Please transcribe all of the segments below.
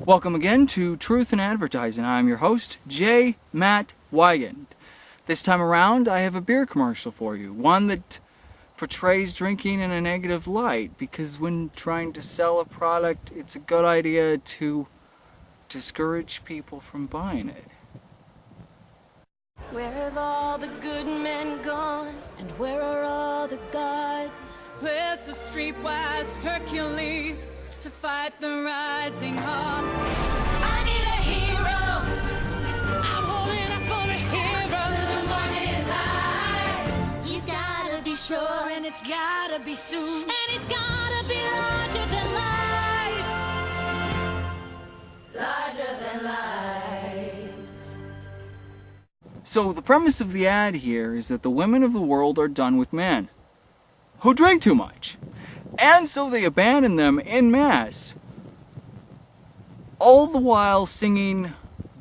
Welcome again to Truth in Advertising. I'm your host, J. Matt Wygand. This time around, I have a beer commercial for you. One that portrays drinking in a negative light, because when trying to sell a product, it's a good idea to discourage people from buying it. Where have all the good men gone? And where are all the gods? Where's the streetwise Hercules to fight the rising heart? I need a hero. I'm holding up for a hero. To the morning light. He's gotta be sure, And it's gotta be soon. and he's gotta be larger than life. Larger than life. So the premise of the ad here is that the women of the world are done with men who drink too much. And so they abandon them en masse. All the while singing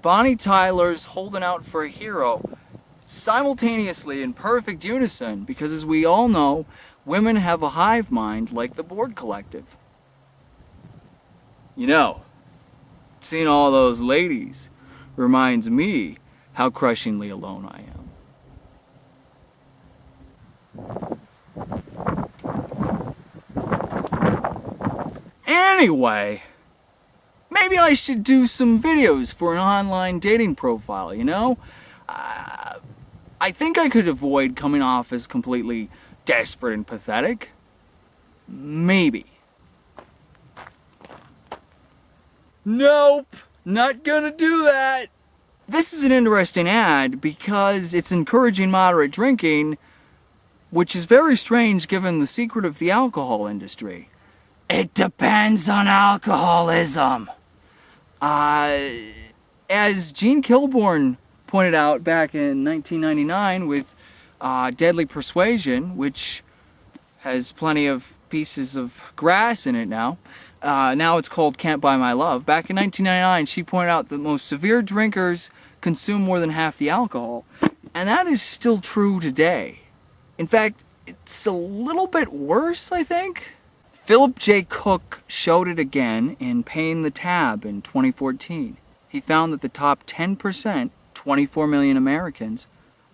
Bonnie Tyler's Holding Out for a Hero simultaneously in perfect unison, because as we all know, women have a hive mind like the Board Collective. You know, seeing all those ladies reminds me how crushingly alone I am. Anyway, maybe I should do some videos for an online dating profile, you know? I think I could avoid coming off as completely desperate and pathetic. Maybe. Nope, not gonna do that. This is an interesting ad because it's encouraging moderate drinking, which is very strange given the secret of the alcohol industry. It depends on alcoholism. As Gene Kilborn pointed out back in 1999 with Deadly Persuasion, which has plenty of pieces of grass in it now. Now it's called Can't Buy My Love. Back in 1999, she pointed out that most severe drinkers consume more than half the alcohol. And that is still true today. In fact, it's a little bit worse, I think. Philip J. Cook showed it again in Paying the Tab in 2014. He found that the top 10%, 24 million Americans,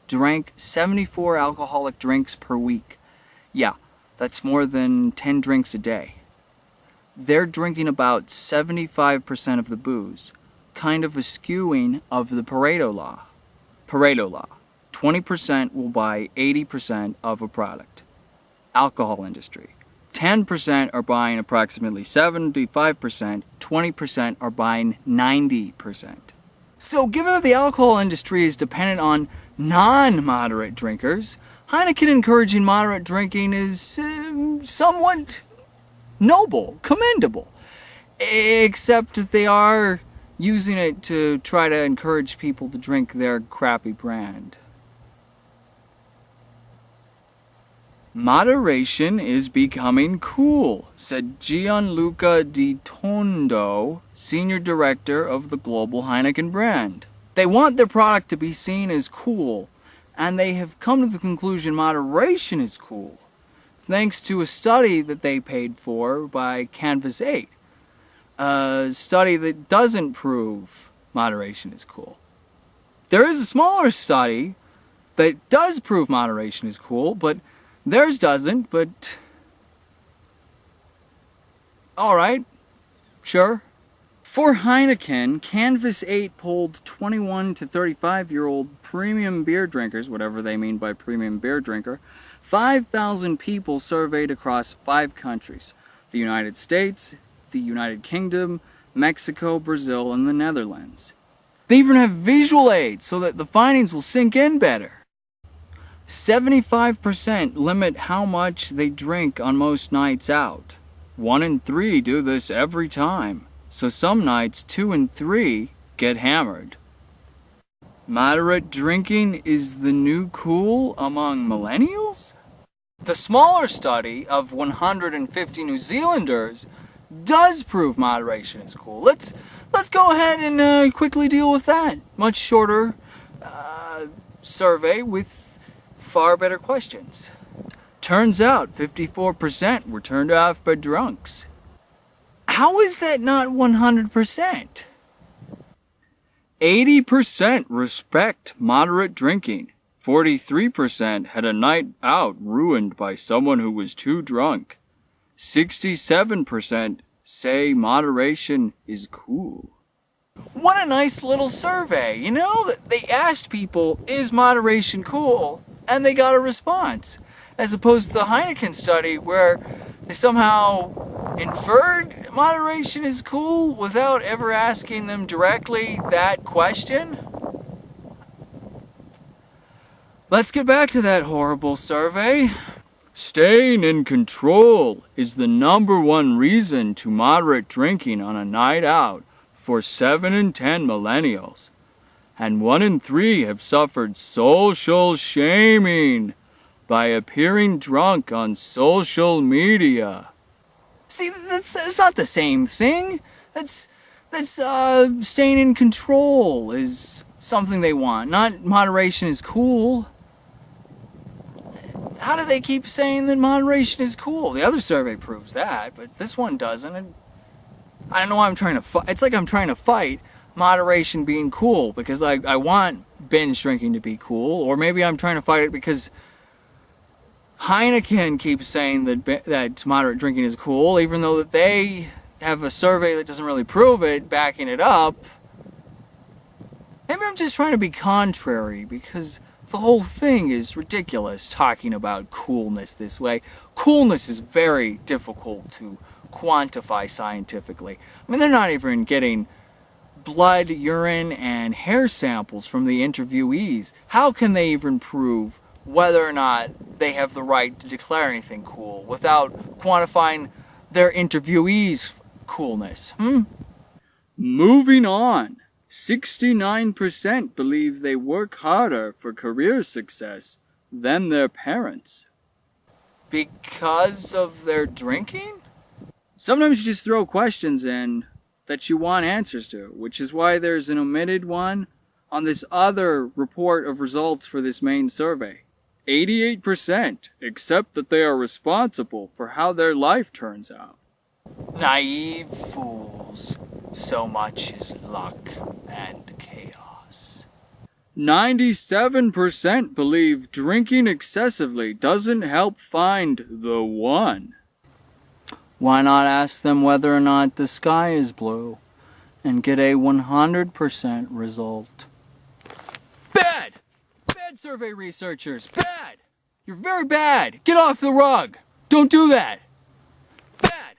drank 74 alcoholic drinks per week. Yeah, that's more than 10 drinks a day. They're drinking about 75% of the booze, kind of a skewing of the Pareto law. Pareto law. 20% will buy 80% of a product. Alcohol industry. 10% are buying approximately 75%, 20% are buying 90%. So given that the alcohol industry is dependent on non-moderate drinkers, Heineken encouraging moderate drinking is somewhat noble, commendable. Except that they are using it to try to encourage people to drink their crappy brand. Moderation is becoming cool, said Gianluca Di Tondo, Senior Director of the global Heineken brand. They want their product to be seen as cool, and they have come to the conclusion moderation is cool, thanks to a study that they paid for by Canvas 8. A study that doesn't prove moderation is cool. There is a smaller study that does prove moderation is cool, but theirs doesn't, but alright, sure. For Heineken, Canvas 8 polled 21 to 35-year-old premium beer drinkers, whatever they mean by premium beer drinker, 5,000 people surveyed across 5 countries: the United States, the United Kingdom, Mexico, Brazil, and the Netherlands. They even have visual aids so that the findings will sink in better. 75% limit how much they drink on most nights out. 1 in 3 do this every time, so some nights 2 in 3 get hammered. Moderate drinking is the new cool among millennials? The smaller study of 150 New Zealanders does prove moderation is cool. Let's go ahead and quickly deal with that. Much shorter survey with far better questions. Turns out 54% were turned off by drunks. How is that not 100%? 80% respect moderate drinking. 43% had a night out ruined by someone who was too drunk. 67% say moderation is cool. What a nice little survey, you know? They asked people, is moderation cool? And they got a response. As opposed to the Heineken study where they somehow inferred moderation is cool without ever asking them directly that question. Let's get back to that horrible survey. Staying in control is the #1 reason to moderate drinking on a night out for 7 in 10 millennials. And 1 in 3 have suffered social shaming by appearing drunk on social media. See, that's not the same thing. That's staying in control is something they want, not moderation is cool. How do they keep saying that moderation is cool? The other survey proves that, but this one doesn't. And I don't know why I'm trying to fight. It's like I'm trying to fight moderation being cool because I want binge drinking to be cool, or maybe I'm trying to fight it because Heineken keeps saying that moderate drinking is cool, even though that they have a survey that doesn't really prove it, backing it up. Maybe I'm just trying to be contrary because the whole thing is ridiculous talking about coolness this way. Coolness is very difficult to quantify scientifically. I mean, they're not even getting blood, urine, and hair samples from the interviewees. How can they even prove whether or not they have the right to declare anything cool without quantifying their interviewees' coolness? Moving on. 69% believe they work harder for career success than their parents. Because of their drinking? Sometimes you just throw questions in that you want answers to, which is why there's an omitted one on this other report of results for this main survey. 88% accept that they are responsible for how their life turns out. Naive fools. So much is luck and chaos. 97% believe drinking excessively doesn't help find the one. Why not ask them whether or not the sky is blue and get a 100% result? Bad! Bad survey researchers! Bad! You're very bad! Get off the rug! Don't do that! Bad!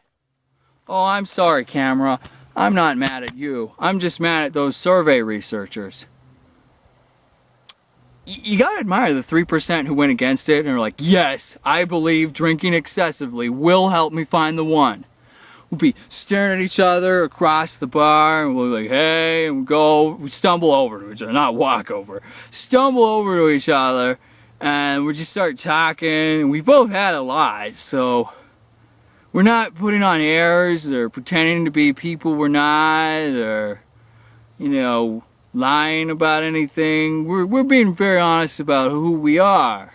Oh, I'm sorry, camera. I'm not mad at you. I'm just mad at those survey researchers. You gotta admire the 3% who went against it and are like, yes, I believe drinking excessively will help me find the one. We'll be staring at each other across the bar and we'll be like, hey, and we stumble over to each other, not walk over. Stumble over to each other and we just start talking and we both had a lot, so we're not putting on airs or pretending to be people we're not or, lying about anything. We're being very honest about who we are.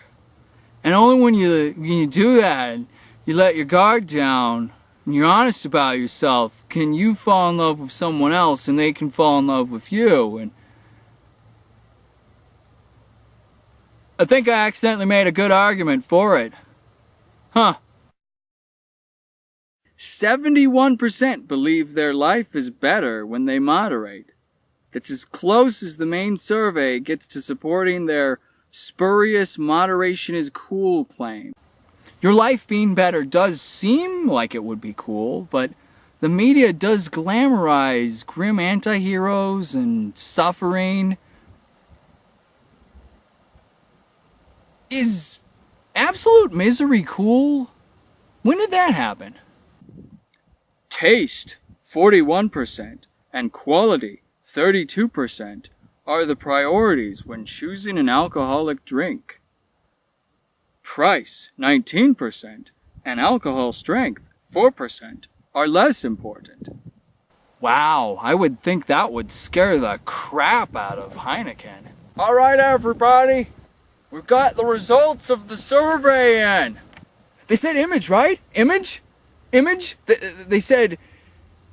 And only when you do that, you let your guard down, and you're honest about yourself, can you fall in love with someone else and they can fall in love with you. And I think I accidentally made a good argument for it. 71% believe their life is better when they moderate. That's as close as the main survey gets to supporting their spurious moderation is cool claim. Your life being better does seem like it would be cool, but the media does glamorize grim anti-heroes and suffering. Is absolute misery cool? When did that happen? Taste, 41%, and quality, 32%, are the priorities when choosing an alcoholic drink. Price, 19%, and alcohol strength, 4%, are less important. Wow, I would think that would scare the crap out of Heineken. All right, everybody, we've got the results of the survey in. They said image, right? Image? They said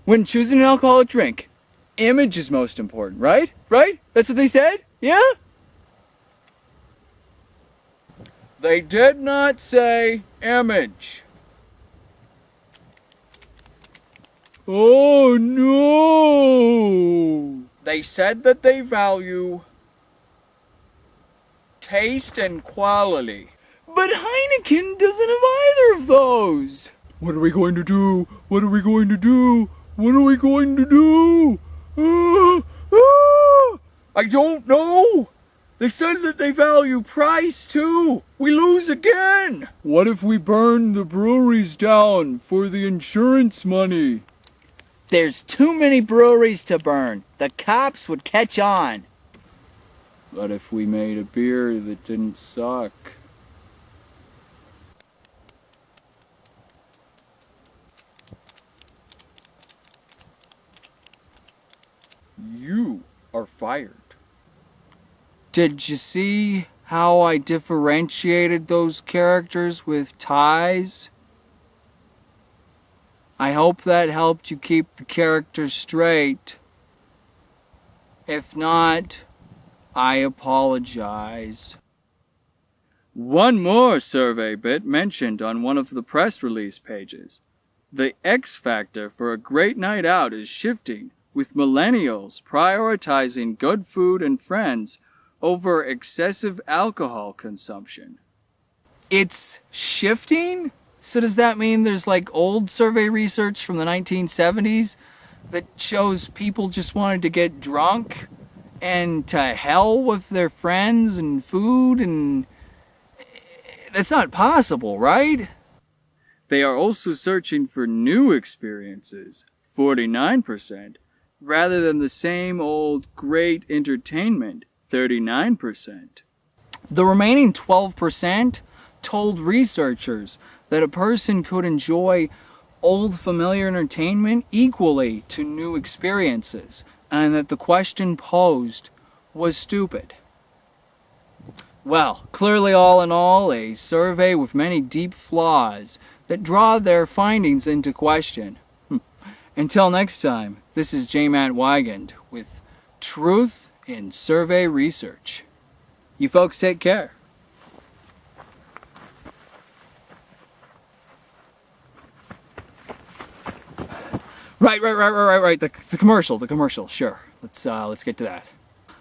When choosing an alcoholic drink, image is most important, right? Right? That's what they said? Yeah? They did not say image. Oh no! They said that they value taste and quality. But Heineken doesn't have either of those. What are we going to do? What are we going to do? What are we going to do? I don't know. They said that they value price too. We lose again. What if we burn the breweries down for the insurance money? There's too many breweries to burn. The cops would catch on. But if we made a beer that didn't suck? You are fired. Did you see how I differentiated those characters with ties? I hope that helped you keep the characters straight. If not, I apologize. One more survey bit mentioned on one of the press release pages. The X factor for a great night out is shifting, with millennials prioritizing good food and friends over excessive alcohol consumption. It's shifting? So does that mean there's like old survey research from the 1970s that shows people just wanted to get drunk and to hell with their friends and food, and that's not possible, right? They are also searching for new experiences, 49%, rather than the same old great entertainment, 39%. The remaining 12% told researchers that a person could enjoy old familiar entertainment equally to new experiences, and that the question posed was stupid. Well, clearly all in all, a survey with many deep flaws that draw their findings into question. Until next time, this is J. Matt Wigand with Truth in Survey Research. You folks take care. Right. The commercial. Sure. Let's get to that.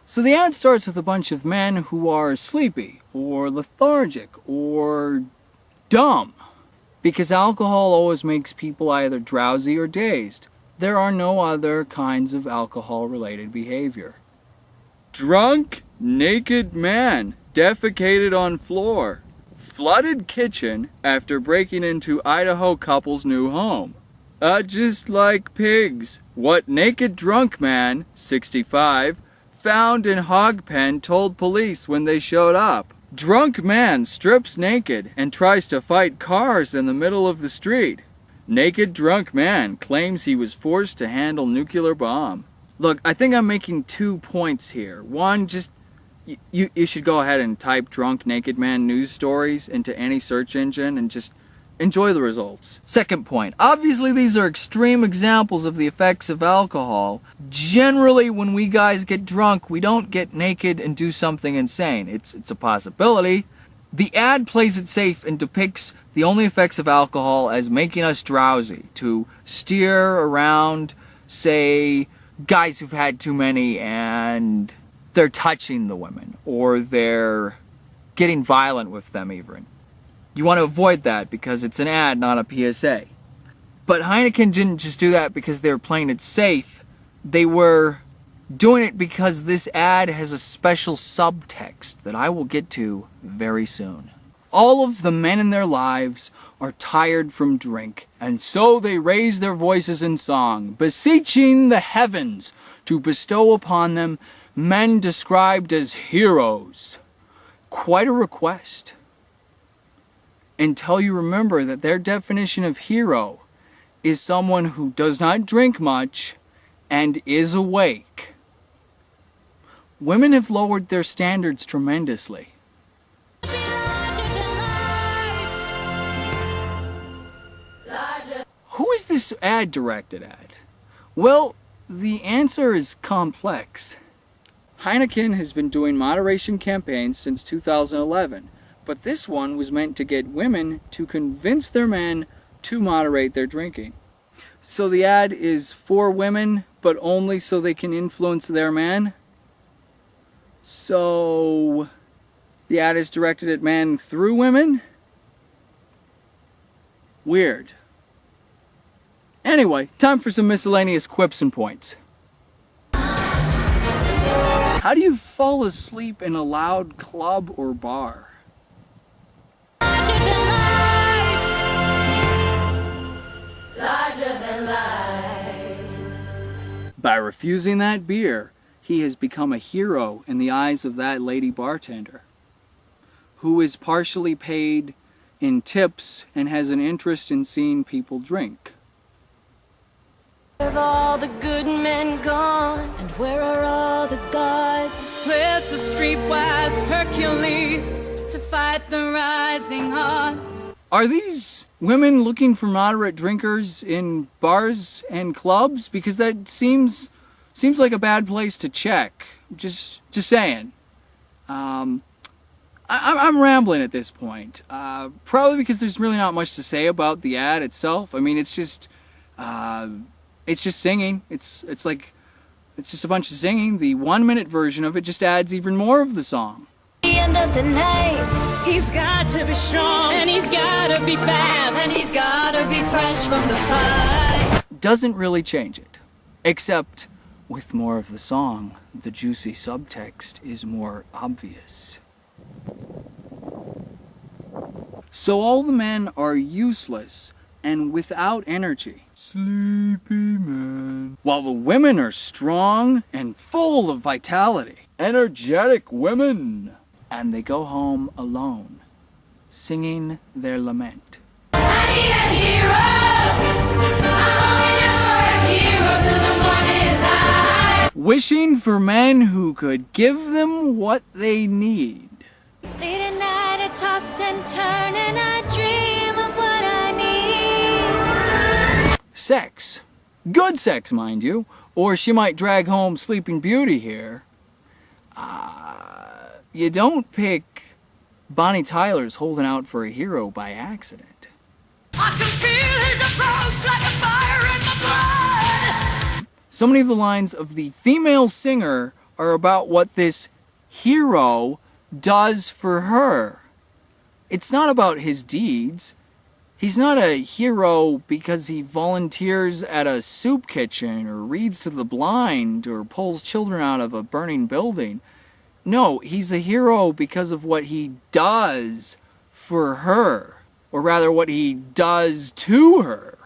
So the ad starts with a bunch of men who are sleepy or lethargic or dumb. Because alcohol always makes people either drowsy or dazed. There are no other kinds of alcohol-related behavior. Drunk, naked man defecated on floor. Flooded kitchen after breaking into Idaho couple's new home. Just like pigs. What naked drunk man, 65, found in hog pen told police when they showed up. Drunk man strips naked and tries to fight cars in the middle of the street. Naked drunk man claims he was forced to handle nuclear bomb. Look, I think I'm making 2 points here. One, just you should go ahead and type drunk naked man news stories into any search engine and just enjoy the results. Second point, obviously these are extreme examples of the effects of alcohol. Generally, when we guys get drunk, we don't get naked and do something insane. It's a possibility. The ad plays it safe and depicts the only effects of alcohol as making us drowsy, to steer around, say, guys who've had too many and they're touching the women, or they're getting violent with them even. You want to avoid that because it's an ad, not a PSA. But Heineken didn't just do that because they were playing it safe. They were doing it because this ad has a special subtext that I will get to very soon. All of the men in their lives are tired from drink, and so they raise their voices in song, beseeching the heavens to bestow upon them men described as heroes. Quite a request. Until you remember that their definition of hero is someone who does not drink much and is awake. Women have lowered their standards tremendously. Who is this ad directed at? Well, the answer is complex. Heineken has been doing moderation campaigns since 2011, but this one was meant to get women to convince their men to moderate their drinking. So the ad is for women, but only so they can influence their man. So the ad is directed at men through women? Weird. Anyway, time for some miscellaneous quips and points. How do you fall asleep in a loud club or bar? Larger than life. Larger than life. By refusing that beer, he has become a hero in the eyes of that lady bartender, who is partially paid in tips and has an interest in seeing people drink. Have all the good men gone, and where are all the gods? Where's the streetwise Hercules to fight the rising odds? Are these women looking for moderate drinkers in bars and clubs? Because that seems like a bad place to check. Just saying. I'm rambling at this point. Probably because there's really not much to say about the ad itself. I mean, it's just singing. It's just a bunch of singing. The 1-minute version of it just adds even more of the song. The end of the night. He's got to be strong, And he's gotta be fast. and he's gotta be fresh from the fight. Doesn't really change it. Except with more of the song, the juicy subtext is more obvious. So all the men are useless and without energy. Sleepy men. While the women are strong and full of vitality. Energetic women. And they go home alone, singing their lament. I need a hero. I'm only here for a hero till the morning light. Wishing for men who could give them what they need. Late at night I toss and turn and I dream of what I need. Sex. Good sex, mind you. Or she might drag home Sleeping Beauty here. You don't pick Bonnie Tyler's Holding Out for a Hero by accident. I can feel his approach like a fire in my blood. So many of the lines of the female singer are about what this hero does for her. It's not about his deeds. He's not a hero because he volunteers at a soup kitchen or reads to the blind or pulls children out of a burning building. No, he's a hero because of what he does for her, or rather what he does to her.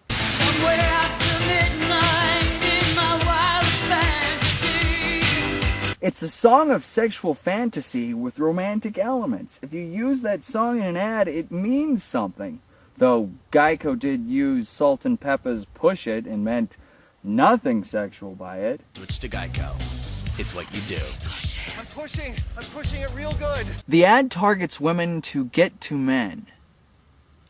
Somewhere after midnight in my wildest fantasy. It's a song of sexual fantasy with romantic elements. If you use that song in an ad, it means something. Though Geico did use Salt and Peppa's Push It and meant nothing sexual by it. Switch to Geico. It's what you do. I'm pushing it real good. The ad targets women to get to men.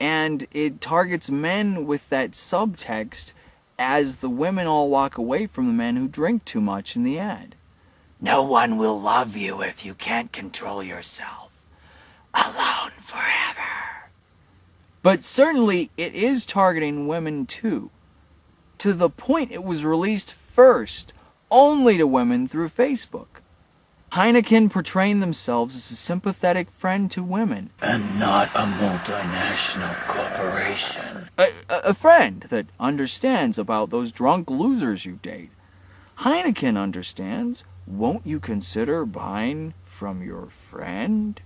And it targets men with that subtext as the women all walk away from the men who drink too much in the ad. No one will love you if you can't control yourself. Alone forever. But certainly it is targeting women too. To the point it was released first only to women through Facebook. Heineken portraying themselves as a sympathetic friend to women. And not a multinational corporation. A friend that understands about those drunk losers you date. Heineken understands. Won't you consider buying from your friend?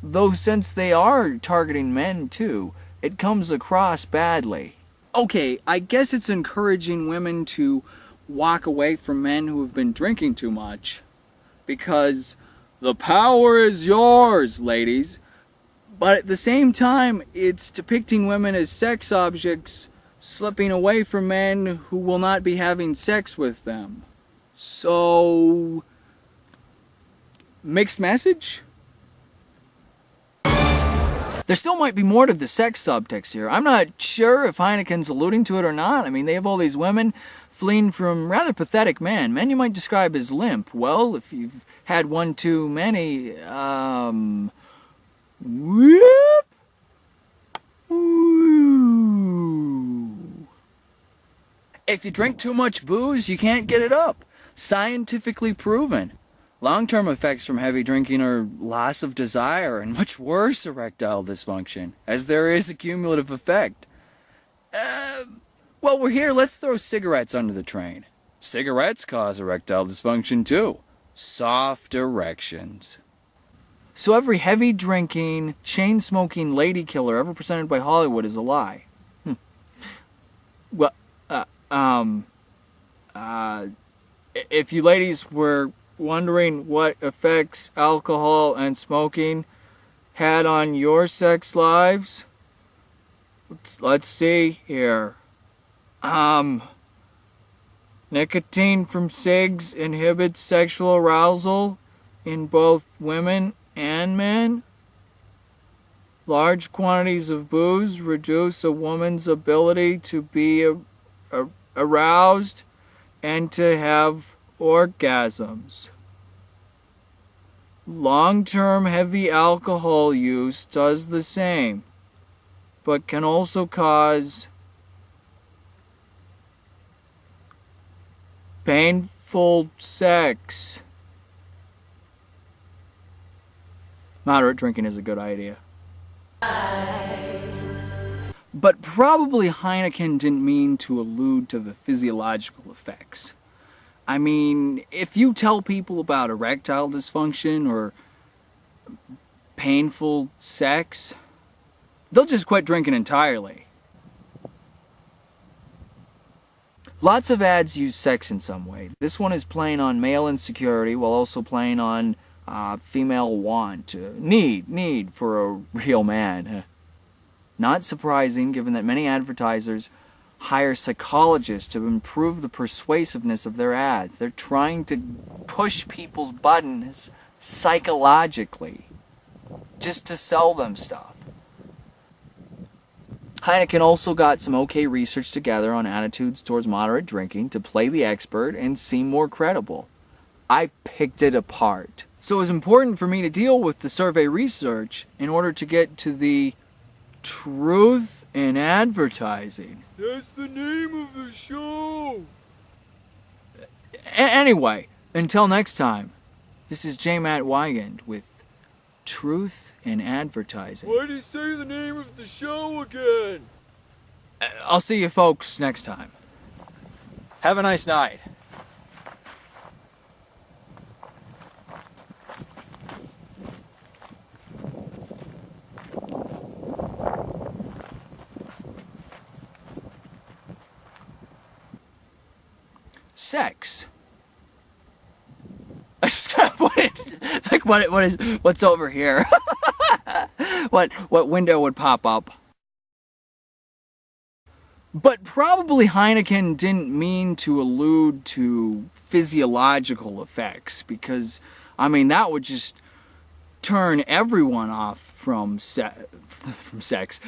Though since they are targeting men too, it comes across badly. Okay, I guess it's encouraging women to walk away from men who have been drinking too much. Because the power is yours, ladies. But at the same time, it's depicting women as sex objects slipping away from men who will not be having sex with them. So, mixed message? There still might be more to the sex subtext here. I'm not sure if Heineken's alluding to it or not. I mean, they have all these women fleeing from rather pathetic men you might describe as limp. Well, if you've had one too many, whoop, woo. If you drink too much booze, you can't get it up. Scientifically proven. Long-term effects from heavy drinking are loss of desire and much worse erectile dysfunction, as there is a cumulative effect. Well, we're here, let's throw cigarettes under the train. Cigarettes cause erectile dysfunction too. Soft erections. So every heavy drinking, chain-smoking lady killer ever presented by Hollywood is a lie. Well, if you ladies were wondering what effects alcohol and smoking had on your sex lives, let's see here. Nicotine from cigs inhibits sexual arousal in both women and men. Large quantities of booze reduce a woman's ability to be aroused and to have orgasms. Long-term heavy alcohol use does the same, but can also cause painful sex. Moderate drinking is a good idea. But probably Heineken didn't mean to allude to the physiological effects. I mean, if you tell people about erectile dysfunction or painful sex, they'll just quit drinking entirely. Lots of ads use sex in some way. This one is playing on male insecurity while also playing on female want, need for a real man. Not surprising, given that many advertisers hire psychologists to improve the persuasiveness of their ads. They're trying to push people's buttons psychologically, just to sell them stuff. Heineken also got some okay research together on attitudes towards moderate drinking to play the expert and seem more credible. I picked it apart. So it was important for me to deal with the survey research in order to get to the truth in advertising. That's the name of the show. Anyway, until next time, this is J. Matt Wygand with Truth in Advertising. Why did he say the name of the show again? I'll see you folks next time. Have a nice night. Sex. It's like what's over here? what window would pop up? But probably Heineken didn't mean to allude to physiological effects, because I mean that would just turn everyone off from sex.